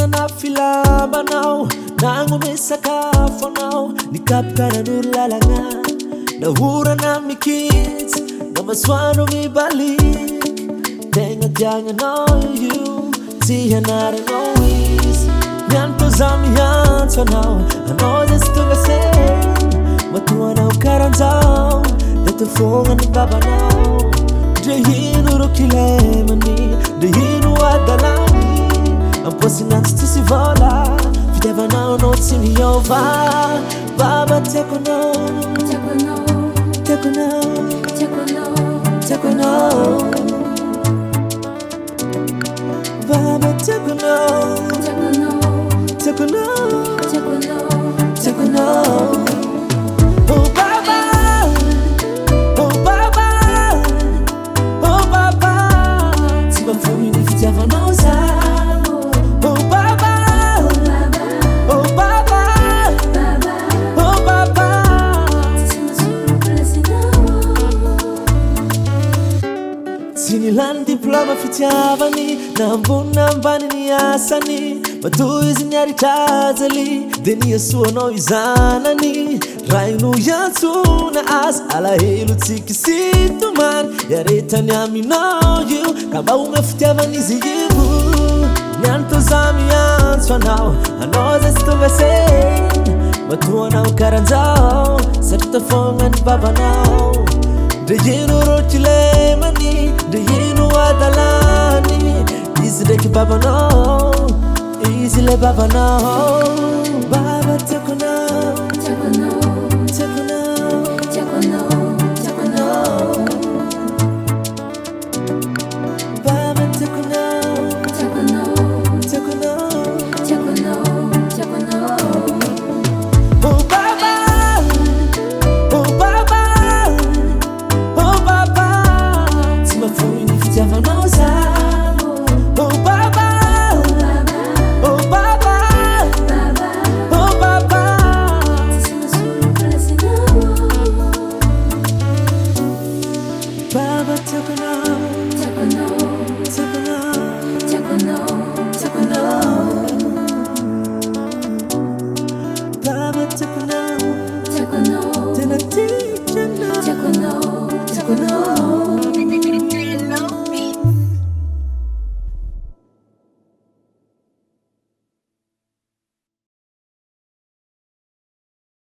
Nanana filabanao Nangome sakafonao Nikapkana nurlalanga Nahurana mi kids Namaswano mi balik Tenga janga no you Tia nara no is Nyanto zami yanto now I know this to the same Matuana ukaranzao Dito fonga ni baba now Dehinu rokile mani Dehinu adalani I'm posting on to see vola If you never know, not see me over Baba take on Take on Take on Baba take on Take on Take on Oh Baba Oh Baba Oh Baba See my phone if you never know Sinilan diploma fitiavani Nambuna mbani ni asani Matuizi nyari tazali Deni yesu ono izanani Rainu yantu na as Ala helu tiki situ man Yareta nyami know you Kamba umefitiavani ziyibu Nyanto zami yantu now I know this to be said Matuana ukaranzao Sarita fonga ni baba now Dejinu rochile mani Dejinu adalani Easy like baba no Easy like baba no